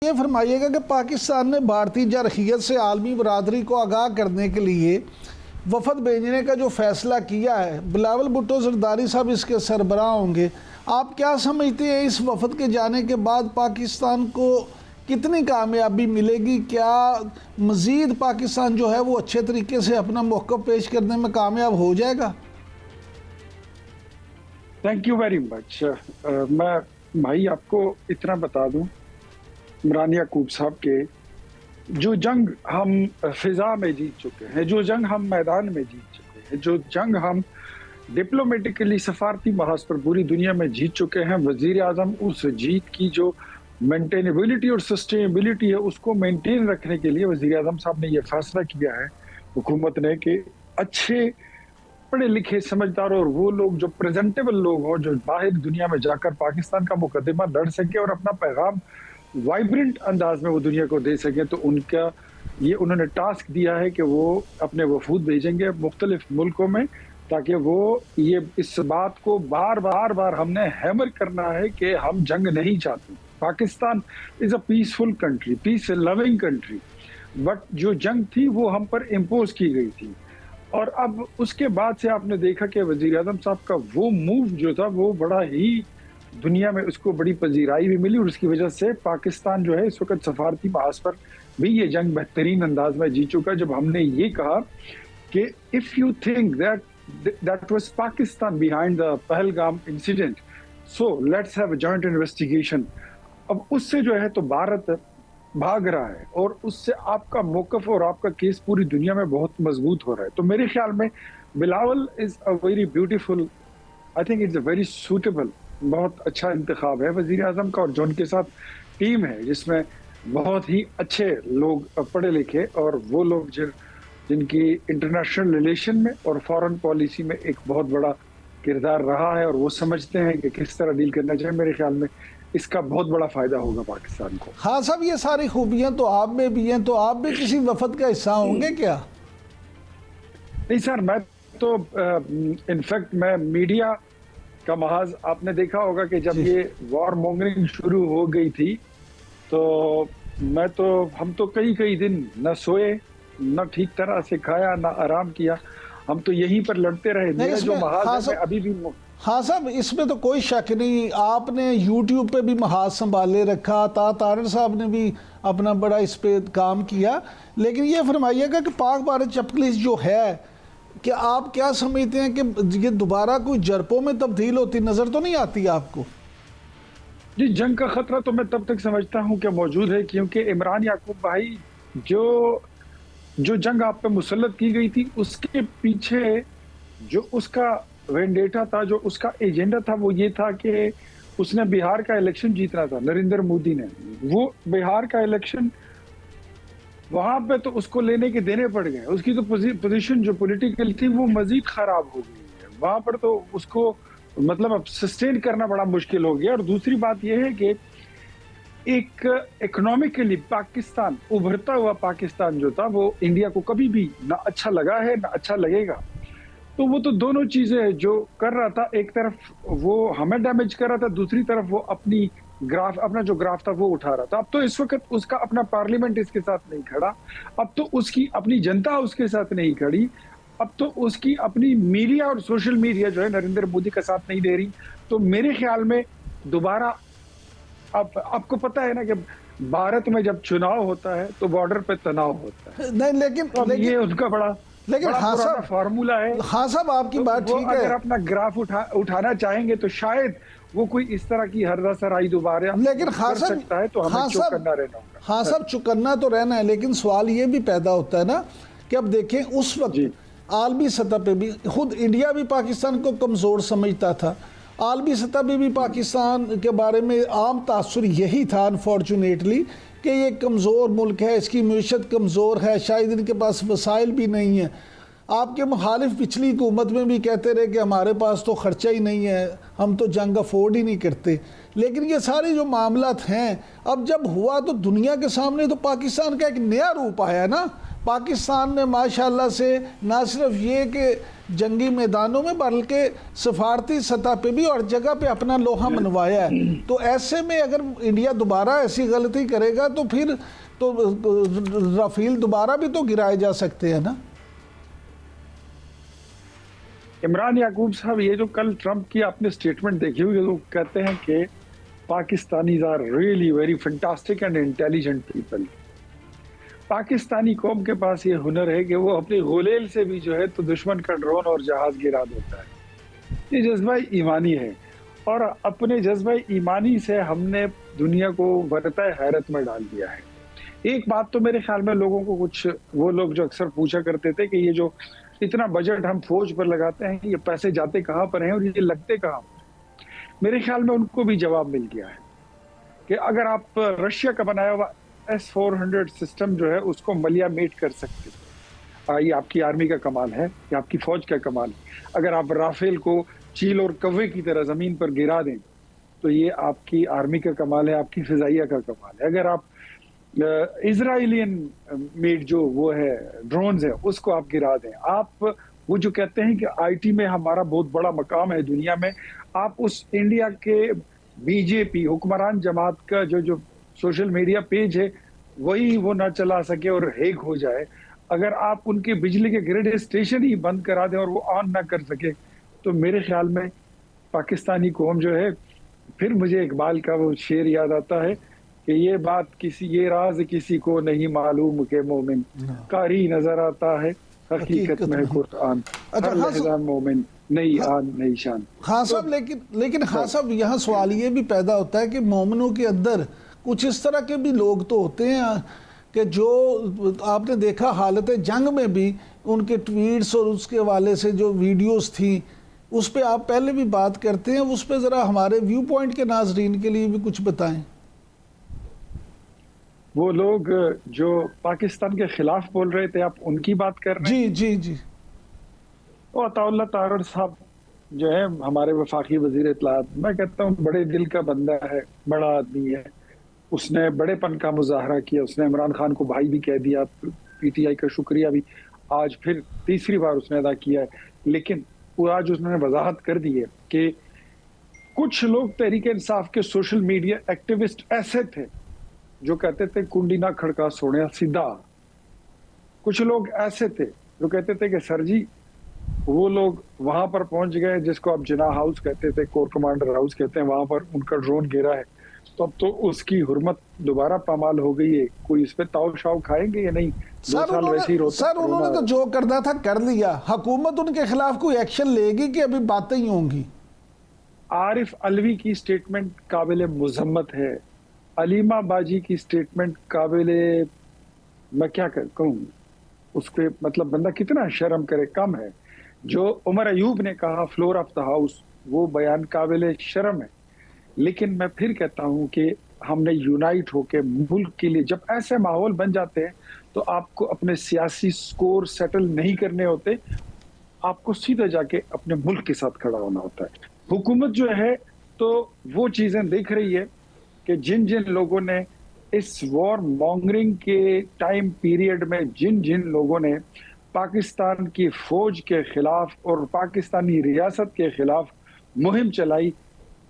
یہ فرمائیے گا کہ پاکستان نے بھارتی جارحیت سے عالمی برادری کو آگاہ کرنے کے لیے وفد بھیجنے کا جو فیصلہ کیا ہے، بلاول بھٹو زرداری صاحب اس کے سربراہ ہوں گے، آپ کیا سمجھتے ہیں اس وفد کے جانے کے بعد پاکستان کو کتنی کامیابی ملے گی؟ کیا مزید پاکستان جو ہے وہ اچھے طریقے سے اپنا موقف پیش کرنے میں کامیاب ہو جائے گا؟ Thank you very much. میں بھائی آپ کو اتنا بتا دوں، عمران یعقوب صاحب کے جو جنگ ہم فضا میں جیت چکے ہیں، جو جنگ ہم میدان میں جیت چکے ہیں، جو جنگ ہم ڈپلومیٹکلی سفارتی محاذ پر پوری دنیا میں جیت چکے ہیں، وزیر اعظم اس جیت کی جو مینٹینیبلٹی اور سسٹینیبلٹی ہے اس کو مینٹین رکھنے کے لیے وزیر اعظم صاحب نے یہ فیصلہ کیا ہے حکومت نے کہ اچھے پڑھے لکھے سمجھدار اور وہ لوگ جو پریزنٹیبل لوگ ہوں، جو باہر دنیا میں جا کر پاکستان کا مقدمہ لڑ سکے اور اپنا پیغام وائبرنٹ انداز میں وہ دنیا کو دے سکیں، تو ان کا یہ انہوں نے ٹاسک دیا ہے کہ وہ اپنے وفود بھیجیں گے مختلف ملکوں میں، تاکہ وہ یہ اس بات کو بار بار ہم نے ہیمر کرنا ہے کہ ہم جنگ نہیں چاہتے۔ Pakistan is a peaceful country, peace loving country, but جو جنگ تھی وہ ہم پر امپوز کی گئی تھی۔ اور اب اس کے بعد سے آپ نے دیکھا کہ وزیر اعظم صاحب کا وہ موو جو تھا وہ بڑا ہی دنیا میں اس کو بڑی پذیرائی بھی ملی، اور اس کی وجہ سے پاکستان جو ہے اس وقت سفارتی محاذ پر بھی یہ جنگ بہترین انداز میں جیت چکا، جب ہم نے یہ کہا کہ if you think that was Pakistan behind the Pahalgam incident, so let's have a joint investigation۔ اب اس سے جو ہے تو بھارت بھاگ رہا ہے، اور اس سے آپ کا موقف اور آپ کا کیس پوری دنیا میں بہت مضبوط ہو رہا ہے۔ تو میرے خیال میں Bilawal is a very beautiful, I think it's a very suitable, بہت اچھا انتخاب ہے وزیر اعظم کا، اور جو ان کے ساتھ ٹیم ہے جس میں بہت ہی اچھے لوگ پڑھے لکھے اور وہ لوگ جن کی انٹرنیشنل ریلیشن میں اور فارن پالیسی میں ایک بہت بڑا کردار رہا ہے، اور وہ سمجھتے ہیں کہ کس طرح ڈیل کرنا چاہیے۔ میرے خیال میں اس کا بہت بڑا فائدہ ہوگا پاکستان کو۔ ہاں صاحب، یہ ساری خوبیاں تو آپ میں بھی ہیں، تو آپ بھی کسی وفد کا حصہ ہوں گے کیا؟ نہیں سر، میں تو انفیکٹ میں میڈیا کا محاذ، آپ نے دیکھا ہوگا کہ جب یہ وار مونگرنگ شروع ہو گئی تھی تو ہم تو کئی دن نہ سوئے، نہ ٹھیک طرح سے کھایا، نہ آرام کیا، ہم تو یہیں پر لڑتے رہے۔ میرا جو محاذ ہے ابھی بھی ہاں صاحب، اس میں تو کوئی شک نہیں، آپ نے یوٹیوب پہ بھی محاذ سنبھالے رکھا، طارق صاحب نے بھی اپنا بڑا اس پہ کام کیا، لیکن یہ فرمائیے گا کہ پاک بھارت چپکلیس جو ہے، کہ آپ کیا سمجھتے ہیں کہ یہ دوبارہ کوئی جرپوں میں تبدیل ہوتی نظر تو نہیں آتی آپ کو؟ جی، جنگ کا خطرہ تو میں تب تک سمجھتا ہوں کہ موجود ہے، کیونکہ عمران یعقوب بھائی جو جنگ آپ پہ مسلط کی گئی تھی، اس کے پیچھے جو اس کا وینڈیٹا تھا، جو اس کا ایجنڈا تھا، وہ یہ تھا کہ اس نے بہار کا الیکشن جیتنا تھا، نریندر مودی نے۔ وہ بہار کا الیکشن وہاں پہ تو اس کو لینے کے دینے پڑ گئے، اس کی تو پوزیشن جو پولیٹیکل تھی وہ مزید خراب ہو گئی ہے وہاں پر، تو اس کو مطلب اب سسٹین کرنا بڑا مشکل ہو گیا۔ اور دوسری بات یہ ہے کہ ایک اکنامکلی پاکستان، ابھرتا ہوا پاکستان جو تھا، وہ انڈیا کو کبھی بھی نہ اچھا لگا ہے نہ اچھا لگے گا۔ تو وہ تو دونوں چیزیں جو کر رہا تھا، ایک طرف وہ ہمیں ڈیمیج کر رہا تھا، دوسری طرف وہ اپنا جو گراف تھا وہ اٹھا رہا تھا۔ اب تو اس وقت اس کا اپنا پارلیمنٹ اس کے ساتھ نہیں کھڑا، اب تو اس کی اپنی جنتا اس کے ساتھ نہیں کھڑی، اب تو اس کی اپنی میڈیا اور سوشل میڈیا جو ہے نریندر مودی کا ساتھ نہیں دے رہی۔ تو میرے خیال میں دوبارہ آپ کو پتا ہے نا کہ بھارت میں جب چناؤ ہوتا ہے تو بارڈر پہ تناؤ ہوتا ہے، نہیں لیکن یہ ان کا بڑا پرانا فارمولا ہے۔ ہاں صاحب، آپ کی بات ٹھیک ہے، اگر اپنا گراف اٹھانا چاہیں گے تو شاید وہ کوئی اس طرح کی ہردہ سرائی دوبارہ کر سکتا ہے، تو ہمیں چوکنا رہنا ہوگا۔ ہاں صاحب، چوکنا تو رہنا ہے، لیکن سوال یہ بھی پیدا ہوتا ہے نا کہ اب دیکھیں اس وقت عالمی سطح پہ بھی خود انڈیا بھی پاکستان کو کمزور سمجھتا تھا، عالمی سطح پہ بھی پاکستان کے بارے میں عام تاثر یہی تھا انفارچونیٹلی کہ یہ کمزور ملک ہے، اس کی معیشت کمزور ہے، شاید ان کے پاس وسائل بھی نہیں ہیں۔ آپ کے مخالف پچھلی حکومت میں بھی کہتے رہے کہ ہمارے پاس تو خرچہ ہی نہیں ہے، ہم تو جنگ افورڈ ہی نہیں کرتے، لیکن یہ سارے جو معاملات ہیں اب جب ہوا تو دنیا کے سامنے تو پاکستان کا ایک نیا روپ آیا نا، پاکستان نے ماشاءاللہ سے نہ صرف یہ کہ جنگی میدانوں میں بلکہ سفارتی سطح پہ بھی اور جگہ پہ اپنا لوہا منوایا ہے. تو ایسے میں اگر انڈیا دوبارہ ایسی غلطی کرے گا تو پھر تو رافیل دوبارہ بھی تو گرائے جا سکتے ہیں نا. عمران یعقوب صاحب یہ جو کل ٹرمپ کی آپ نے سٹیٹمنٹ دیکھی ہوئی وہ کہتے ہیں کہ Pakistanis are really very fantastic and intelligent people. Pakistani قوم کے پاس یہ ہنر ہے کہ وہ اپنی غلیل سے بھی جو ہے تو دشمن کا ڈرون اور جہاز گرا دیتا ہے. یہ جذبہ ایمانی ہے اور اپنے جذبہ ایمانی سے ہم نے دنیا کو ورطہ حیرت میں ڈال دیا ہے. ایک بات تو میرے خیال میں لوگوں کو کچھ وہ لوگ جو اکثر پوچھا کرتے تھے کہ یہ جو اتنا بجٹ ہم فوج پر لگاتے ہیں یہ پیسے جاتے کہاں پر ہیں اور یہ لگتے کہاں پر. میرے خیال میں ان کو بھی جواب مل گیا ہے کہ اگر آپ رشیا کا بنایا ہوا S-400 سسٹم جو ہے اس کو ملیا میٹ کر سکتے ہیں، یہ آپ کی آرمی کا کمال ہے، یہ آپ کی فوج کا کمال ہے. اگر آپ رافیل کو چیل اور کوے کی طرح زمین پر گرا دیں تو یہ آپ کی آرمی کا کمال ہے، آپ کی فضائیہ کا کمال ہے. اگر آپ اسرائیلین میڈ جو وہ ہے ڈرونز ہے اس کو آپ گرا دیں، آپ وہ جو کہتے ہیں کہ آئی ٹی میں ہمارا بہت بڑا مقام ہے دنیا میں، آپ اس انڈیا کے بی جے پی حکمران جماعت کا جو سوشل میڈیا پیج ہے وہی وہ نہ چلا سکے اور ہیک ہو جائے، اگر آپ ان کے بجلی کے گریڈ اسٹیشن ہی بند کرا دیں اور وہ آن نہ کر سکے تو میرے خیال میں پاکستانی قوم جو ہے، پھر مجھے اقبال کا وہ شعر یاد آتا ہے کہ یہ راز کسی کو نہیں معلوم کہ مومن قاری نظر آتا ہے حقیقت میں قرآن، ہر لحظہ مومن نئی آن نئی شان. ہاں صاحب لیکن ہاں صاحب یہاں سوال یہ بھی پیدا ہوتا ہے کہ مومنوں کے اندر کچھ اس طرح کے بھی لوگ تو ہوتے ہیں کہ جو آپ نے دیکھا حالت جنگ میں بھی ان کے ٹویٹس اور اس کے حوالے سے جو ویڈیوز تھیں اس پہ آپ پہلے بھی بات کرتے ہیں، اس پہ ذرا ہمارے ویو پوائنٹ کے ناظرین کے لیے بھی کچھ بتائیں. وہ لوگ جو پاکستان کے خلاف بول رہے تھے آپ ان کی بات کر رہے ہیں؟ جی وہ عطا اللہ طاہر صاحب جو ہے ہمارے وفاقی وزیر اطلاعات، میں کہتا ہوں بڑے دل کا بندہ ہے، بڑا آدمی ہے. اس نے بڑے پن کا مظاہرہ کیا، اس نے عمران خان کو بھائی بھی کہہ دیا، پی ٹی آئی کا شکریہ بھی آج پھر تیسری بار اس نے ادا کیا ہے. لیکن وہ آج اس نے وضاحت کر دی ہے کہ کچھ لوگ تحریک انصاف کے سوشل میڈیا ایکٹیوسٹ ایسے تھے جو کہتے تھے کنڈی نہ کھڑکا سونے سیدھا. کچھ لوگ ایسے تھے جو کہتے تھے کہ سر جی وہ لوگ وہاں پر پہنچ گئے جس کو آپ جناح ہاؤس کہتے تھے، کور کمانڈر ہاؤس کہتے ہیں، وہاں پر ان کا ڈرون گرا ہے تو اب تو اس کی حرمت دوبارہ پامال ہو گئی ہے. کوئی اس پہ تاؤ شاؤ کھائیں گے یا نہیں؟ سر انہوں نے تو جو کرنا تھا کر لیا، حکومت ان کے خلاف کوئی ایکشن لے گی کہ ابھی باتیں ہی ہوں گی؟ عارف علوی کی سٹیٹمنٹ قابل مذمت ہے، علیمہ باجی کی سٹیٹمنٹ قابل، میں کیا کہوں اس کے مطلب بندہ کتنا شرم کرے کم ہے. جو عمر ایوب نے کہا فلور آف دا ہاؤس وہ بیان قابل شرم ہے. لیکن میں پھر کہتا ہوں کہ ہم نے یونائٹ ہو کے ملک کے لیے، جب ایسے ماحول بن جاتے ہیں تو آپ کو اپنے سیاسی سکور سیٹل نہیں کرنے ہوتے، آپ کو سیدھا جا کے اپنے ملک کے ساتھ کھڑا ہونا ہوتا ہے. حکومت جو ہے تو وہ چیزیں دیکھ رہی ہے کہ جن لوگوں نے اس وار مانگرنگ کے ٹائم پیریڈ میں جن لوگوں نے پاکستان کی فوج کے خلاف اور پاکستانی ریاست کے خلاف مہم چلائی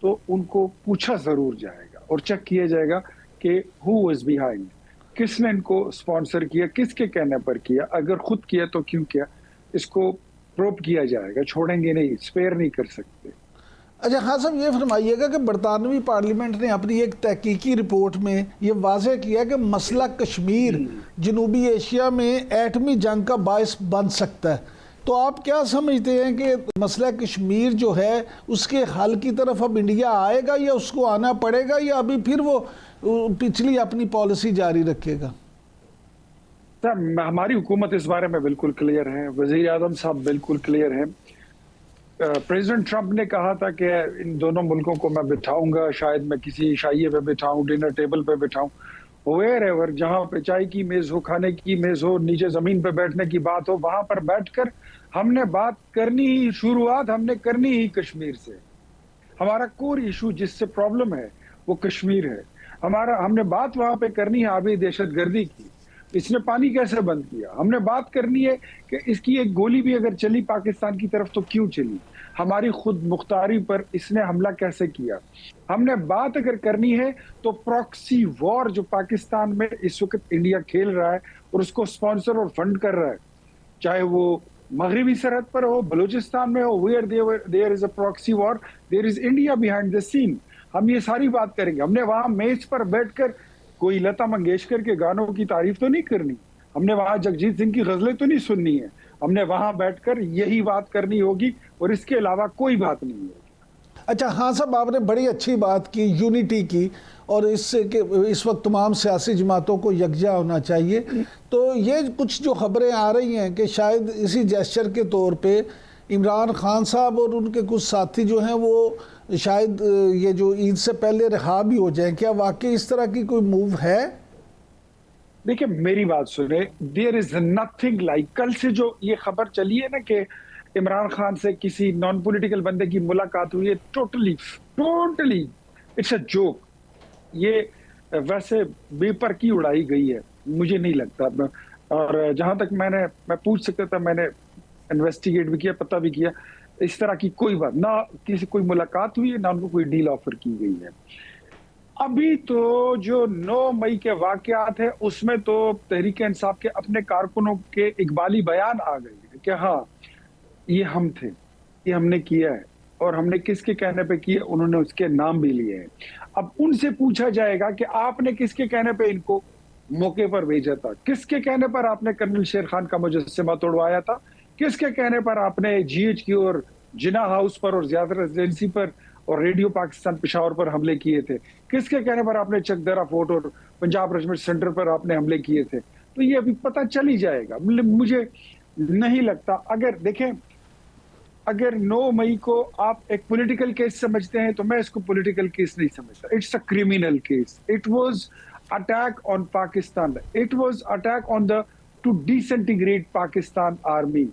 تو ان کو پوچھا ضرور جائے گا اور چیک کیا جائے گا کہ who was behind، کس نے ان کو سپانسر کیا، کس کے کہنے پر کیا، اگر خود کیا تو کیوں کیا. اس کو پروب کیا جائے گا، چھوڑیں گے نہیں، اسپیئر نہیں کر سکتے. اچھا ہاں صاحب یہ فرمائیے گا کہ برطانوی پارلیمنٹ نے اپنی ایک تحقیقی رپورٹ میں یہ واضح کیا کہ مسئلہ کشمیر جنوبی ایشیا میں ایٹمی جنگ کا باعث بن سکتا ہے. تو آپ کیا سمجھتے ہیں کہ مسئلہ کشمیر جو ہے اس کے حل کی طرف اب انڈیا آئے گا یا اس کو آنا پڑے گا یا ابھی پھر وہ پچھلی اپنی پالیسی جاری رکھے گا؟ ہماری حکومت اس بارے میں بالکل کلیئر ہے، وزیر اعظم صاحب بالکل کلیئر ہیں. پریزیڈنٹ ٹرمپ نے کہا تھا کہ ان دونوں ملکوں کو میں بٹھاؤں گا، شاید میں کسی شائیے پہ بٹھاؤں، ڈنر ٹیبل پہ بٹھاؤں، ویئر ایور، جہاں پہ چائے کی میز ہو، کھانے کی میز ہو، نیچے زمین پہ بیٹھنے کی بات ہو، وہاں پر بیٹھ کر ہم نے بات کرنی ہی، شروعات ہم نے کرنی ہی کشمیر سے. ہمارا کور ایشو جس سے پرابلم ہے وہ کشمیر ہے. ہم نے بات وہاں پہ کرنی ہے آبی دہشت گردی کی. اس نے پانی کیسے بند کیا؟ ہم نے بات کرنی ہے کہ اس کی ایک گولی بھی اگر چلی پاکستان کی طرف تو کیوں چلی، ہماری خود مختاری پر اس نے حملہ کیسے کیا۔ ہم نے بات اگر کرنی ہے تو پراکسی وار جو پاکستان میں اس وقت انڈیا کھیل رہا ہے اور اس کو سپانسر اور فنڈ کر رہا ہے، چاہے وہ مغربی سرحد پر ہو، بلوچستان میں ہو، where there is a proxy war, there is India behind the scene۔ ہم یہ ساری بات کریں گے۔ ہم نے وہاں میز پر بیٹھ کر کوئی لتا منگیشکر کے گانوں کی تعریف تو نہیں کرنی، ہم نے وہاں جگجیت سنگھ کی غزلیں تو نہیں سننی ہے، ہم نے وہاں بیٹھ کر یہی بات کرنی ہوگی اور اس کے علاوہ کوئی بات نہیں ہوگی۔ اچھا ہاں صاحب، آپ نے بڑی اچھی بات کی یونٹی کی، اور اس سے کہ اس وقت تمام سیاسی جماعتوں کو یکجا ہونا چاہیے۔ تو یہ کچھ جو خبریں آ رہی ہیں کہ شاید اسی جیسچر کے طور پہ عمران خان صاحب اور ان کے کچھ ساتھی جو ہیں وہ شاید یہ جو عید سے پہلے رہا بھی ہو جائیں، کیا واقعی اس طرح کی کوئی موو ہے؟ دیکھیں میری بات سنیں، دیر از نتھنگ لائک، کل سے جو یہ خبر چلی ہے نا کہ عمران خان سے کسی نان پولیٹیکل بندے کی ملاقات ہوئی ہے، ٹوٹلی اٹس اے جوک۔ یہ ویسے بے پر کی اڑائی گئی ہے، مجھے نہیں لگتا۔ اور جہاں تک میں پوچھ سکتا تھا، میں نے انویسٹیگیٹ بھی کیا، پتہ بھی کیا، اس طرح کی کوئی بات نہ، کسی کوئی ملاقات ہوئی ہے نہ ان کو کوئی ڈیل آفر کی گئی ہے۔ ابھی تو جو 9 مئی کے واقعات ہیں اس میں تو تحریک انصاف کے اپنے کارکنوں کے اقبالی بیان آ گئے ہیں کہ ہاں یہ ہم تھے، یہ ہم نے کیا ہے، اور ہم نے کس کے کہنے پہ کیا، انہوں نے اس کے نام بھی لیے ہیں۔ اب ان سے پوچھا جائے گا کہ آپ نے کس کے کہنے پہ ان کو موقع پر بھیجا تھا، کس کے کہنے پر آپ نے کرنل شیر خان کا مجسمہ توڑوایا تھا، کس کے کہنے پر آپ نے جی ایچ کی اور جناح ہاؤس پر اور زیادہ ریزیڈنسی پر اور ریڈیو پاکستان پشاور پر حملے کیے تھے، کس کے کہنے پر آپ نے چکدرا فورٹ اور پنجاب ریجمنٹ سینٹر پر آپ نے حملے کیے تھے۔ تو یہ ابھی پتہ چل ہی جائے گا۔ مجھے نہیں لگتا، اگر دیکھیں اگر 9 مئی کو آپ ایک پولیٹیکل کیس سمجھتے ہیں تو میں اس کو پولیٹیکل کیس نہیں سمجھتا، it's a criminal case. It was attack on Pakistan, it was attack on the to disintegrate Pakistan army.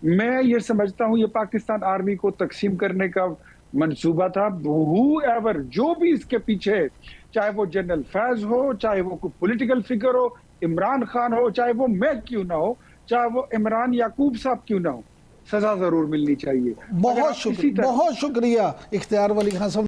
میں یہ سمجھتا ہوں یہ پاکستان آرمی کو تقسیم کرنے کا منصوبہ تھا۔ whoever جو بھی اس کے پیچھے ہے، چاہے وہ جنرل فیض ہو، چاہے وہ کوئی پولیٹیکل فگر ہو، عمران خان ہو، چاہے وہ میں کیوں نہ ہو، چاہے وہ عمران یعقوب صاحب کیوں نہ ہو، سزا ضرور ملنی چاہیے۔ بہت شکریہ اختیار ولی خان صاحب۔